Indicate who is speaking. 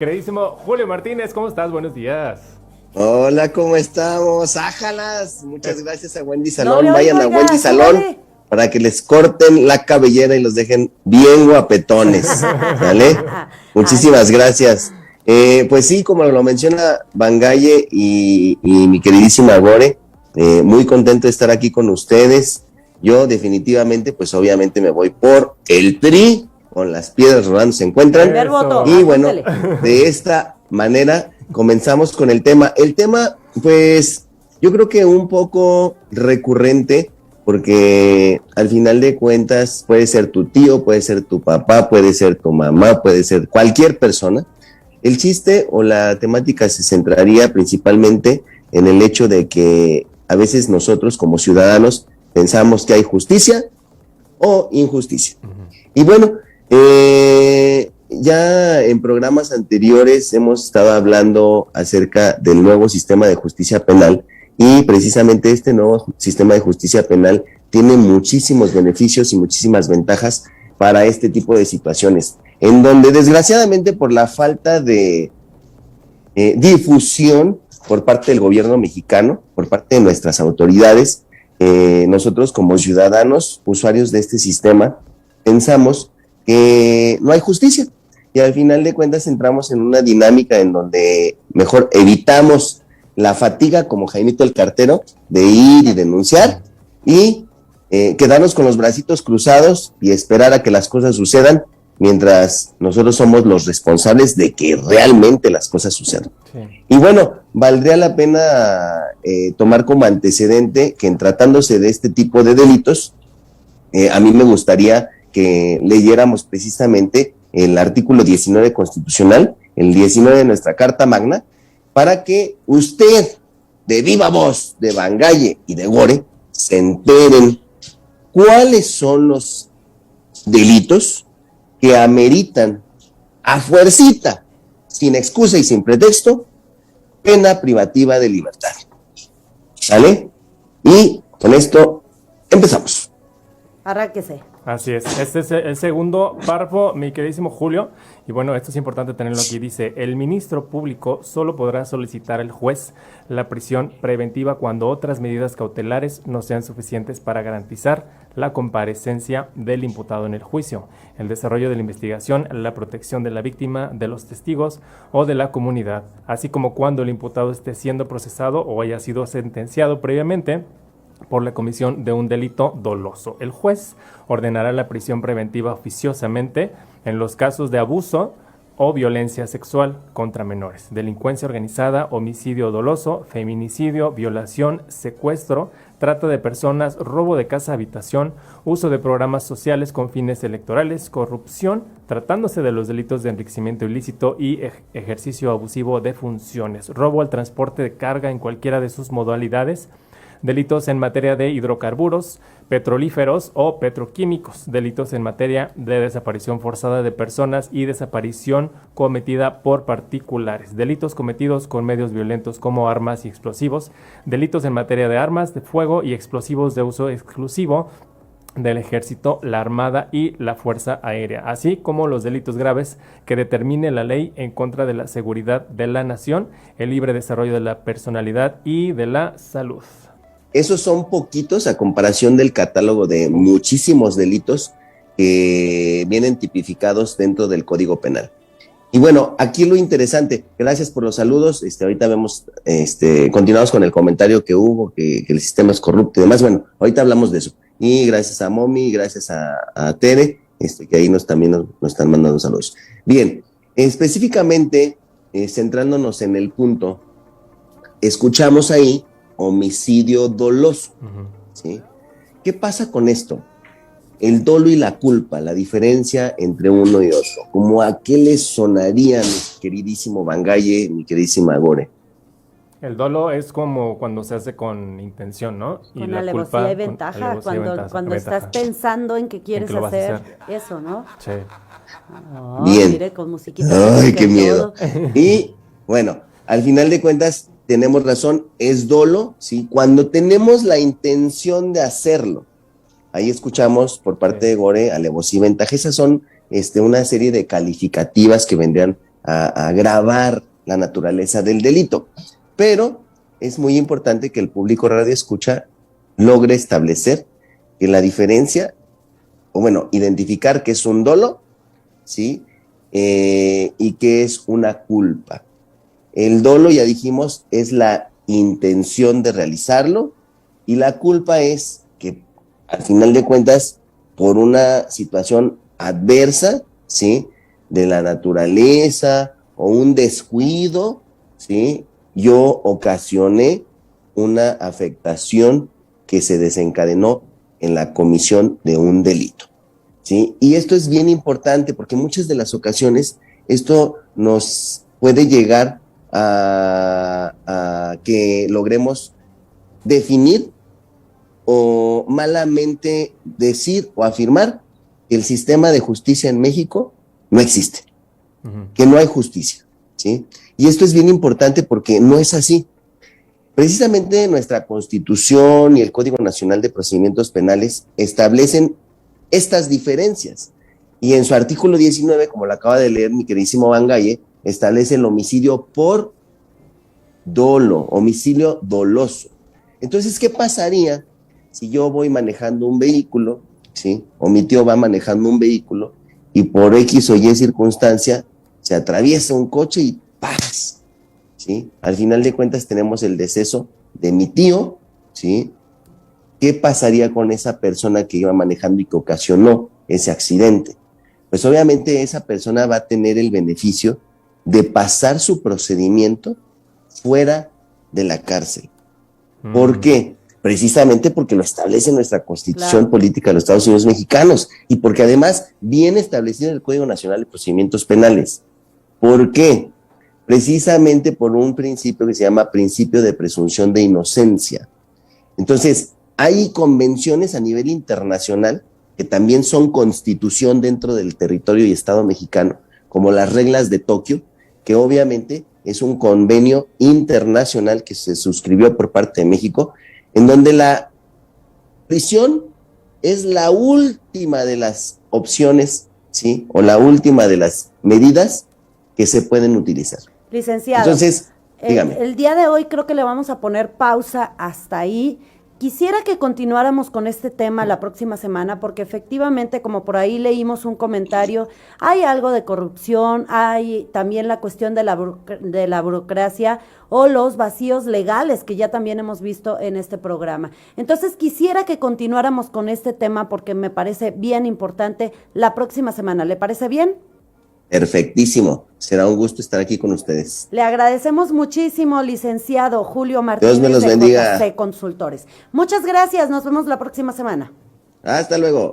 Speaker 1: Queridísimo Julio Martínez, ¿cómo estás? Buenos días.
Speaker 2: Hola, ¿cómo estamos? Ájalas. Muchas gracias a Wendy
Speaker 3: No le
Speaker 2: Salón.
Speaker 3: oigo,
Speaker 2: Vayan a
Speaker 3: oiga,
Speaker 2: Wendy Salón
Speaker 3: súbale.
Speaker 2: para que les corten la cabellera y los dejen bien guapetones. ¿Vale? Muchísimas
Speaker 3: Ándele.
Speaker 2: gracias. Pues sí, como lo menciona Bangaye y mi queridísima Gore, muy contento de estar aquí con ustedes. Yo definitivamente, pues obviamente me voy por el Tri, con las piedras rodando se encuentran.
Speaker 3: Primer voto,
Speaker 2: Y bueno,
Speaker 3: apúntele.
Speaker 2: de esta manera comenzamos con el tema. El tema, pues, yo creo que un poco recurrente, porque al final de cuentas puede ser tu tío, puede ser tu papá, puede ser tu mamá, puede ser cualquier persona. El chiste o la temática se centraría principalmente en el hecho de que a veces nosotros como ciudadanos pensamos que hay justicia o injusticia. Y bueno, ya en programas anteriores hemos estado hablando acerca del nuevo sistema de justicia penal y precisamente este nuevo sistema de justicia penal tiene muchísimos beneficios y muchísimas ventajas para este tipo de situaciones, en donde desgraciadamente por la falta de difusión por parte del gobierno mexicano, por parte de nuestras autoridades, nosotros como ciudadanos, usuarios de este sistema, pensamos que no hay justicia y al final de cuentas entramos en una dinámica en donde mejor evitamos la fatiga como Jaimito el Cartero de ir y denunciar y quedarnos con los bracitos cruzados y esperar a que las cosas sucedan mientras nosotros somos los responsables de que realmente las cosas sucedan. Sí. Y bueno, valdría la pena tomar como antecedente que en tratándose de este tipo de delitos, a mí me gustaría que leyéramos precisamente el artículo 19 constitucional, el 19 de nuestra Carta Magna, para que usted, de viva voz, de Bangaye y de Gore, se enteren cuáles son los delitos que ameritan a fuercita, sin excusa y sin pretexto, pena privativa de libertad. ¿Sale? Y con esto empezamos.
Speaker 3: Arránquese.
Speaker 1: Así es, este es el segundo párrafo, mi queridísimo Julio, y bueno, esto es importante tenerlo aquí, dice, el ministro público solo podrá solicitar al juez la prisión preventiva cuando otras medidas cautelares no sean suficientes para garantizar la comparecencia del imputado en el juicio, el desarrollo de la investigación, la protección de la víctima, de los testigos o de la comunidad, así como cuando el imputado esté siendo procesado o haya sido sentenciado previamente por la comisión de un delito doloso. El juez ordenará la prisión preventiva oficiosamente en los casos de abuso o violencia sexual contra menores, delincuencia organizada, homicidio doloso, feminicidio, violación, secuestro, trata de personas, robo de casa-habitación, uso de programas sociales con fines electorales, corrupción, tratándose de los delitos de enriquecimiento ilícito y ejercicio abusivo de funciones, robo al transporte de carga en cualquiera de sus modalidades, delitos en materia de hidrocarburos, petrolíferos o petroquímicos, delitos en materia de desaparición forzada de personas y desaparición cometida por particulares, delitos cometidos con medios violentos como armas y explosivos, delitos en materia de armas de fuego y explosivos de uso exclusivo del Ejército, la Armada y la Fuerza Aérea, así como los delitos graves que determine la ley en contra de la seguridad de la nación, el libre desarrollo de la personalidad y de la salud.
Speaker 2: Esos son poquitos a comparación del catálogo de muchísimos delitos que vienen tipificados dentro del Código Penal. Y bueno, aquí lo interesante, gracias por los saludos, ahorita vemos, continuamos con el comentario que hubo, que el sistema es corrupto y demás, bueno, ahorita hablamos de eso. Y gracias a Momi, gracias a Tere, que ahí también nos están mandando saludos. Bien, específicamente, centrándonos en el punto, escuchamos ahí homicidio doloso, ¿sí? ¿Qué pasa con esto? El dolo y la culpa, la diferencia entre uno y otro. ¿Cómo a qué les sonaría, mi queridísimo Bangaye, mi queridísima Gore?
Speaker 1: El dolo es como cuando se hace con intención, ¿no?
Speaker 3: Y con la alevosía y ventaja, cuando estás pensando en que quieres hacer eso, ¿no?
Speaker 2: Sí. Bien.
Speaker 3: Mire, con musiquita.
Speaker 2: Ay, qué miedo. Y bueno, al final de cuentas, tenemos razón, es dolo, ¿sí? Cuando tenemos la intención de hacerlo. Ahí escuchamos por parte de Gore alevosía y ventaja. Esas son una serie de calificativas que vendrían a agravar la naturaleza del delito. Pero es muy importante que el público radioescucha logre establecer que la diferencia, o bueno, identificar que es un dolo, ¿sí? Y que es una culpa. El dolo, ya dijimos, es la intención de realizarlo, y la culpa es que, al final de cuentas, por una situación adversa, ¿sí?, de la naturaleza o un descuido, ¿sí?, yo ocasioné una afectación que se desencadenó en la comisión de un delito, ¿sí? Y esto es bien importante porque muchas de las ocasiones esto nos puede llegar a que logremos definir o malamente decir o afirmar que el sistema de justicia en México no existe, que no hay justicia, ¿sí? Y esto es bien importante porque no es así. Precisamente nuestra Constitución y el Código Nacional de Procedimientos Penales establecen estas diferencias. Y en su artículo 19, como lo acaba de leer mi queridísimo Van Galle, establece el homicidio por dolo, homicidio doloso. Entonces, ¿qué pasaría si yo voy manejando un vehículo, ¿sí?, o mi tío va manejando un vehículo y por X o Y circunstancia se atraviesa un coche y ¡paz!, ¿sí? Al final de cuentas tenemos el deceso de mi tío, ¿sí? ¿Qué pasaría con esa persona que iba manejando y que ocasionó ese accidente? Pues obviamente esa persona va a tener el beneficio de pasar su procedimiento fuera de la cárcel. ¿Por qué? Precisamente porque lo establece nuestra Constitución Política de los Estados Unidos Mexicanos y porque además viene establecido en el Código Nacional de Procedimientos Penales. ¿Por qué? Precisamente por un principio que se llama principio de presunción de inocencia. Entonces, hay convenciones a nivel internacional que también son constitución dentro del territorio y Estado mexicano, como las reglas de Tokio, que obviamente es un convenio internacional que se suscribió por parte de México, en donde la prisión es la última de las opciones, ¿sí?, o la última de las medidas que se pueden utilizar.
Speaker 3: Licenciado,
Speaker 2: entonces, dígame.
Speaker 3: El día de hoy creo que le vamos a poner pausa hasta ahí. Quisiera que continuáramos con este tema la próxima semana, porque efectivamente, como por ahí leímos un comentario, hay algo de corrupción, hay también la cuestión de la burocracia o los vacíos legales que ya también hemos visto en este programa. Entonces, quisiera que continuáramos con este tema porque me parece bien importante la próxima semana. ¿Le parece bien?
Speaker 2: Perfectísimo. Será un gusto estar aquí con ustedes.
Speaker 3: Le agradecemos muchísimo, licenciado Julio Martínez,
Speaker 2: Dios me los bendiga.
Speaker 3: de JC Consultores. Muchas gracias. Nos vemos la próxima semana.
Speaker 2: Hasta luego.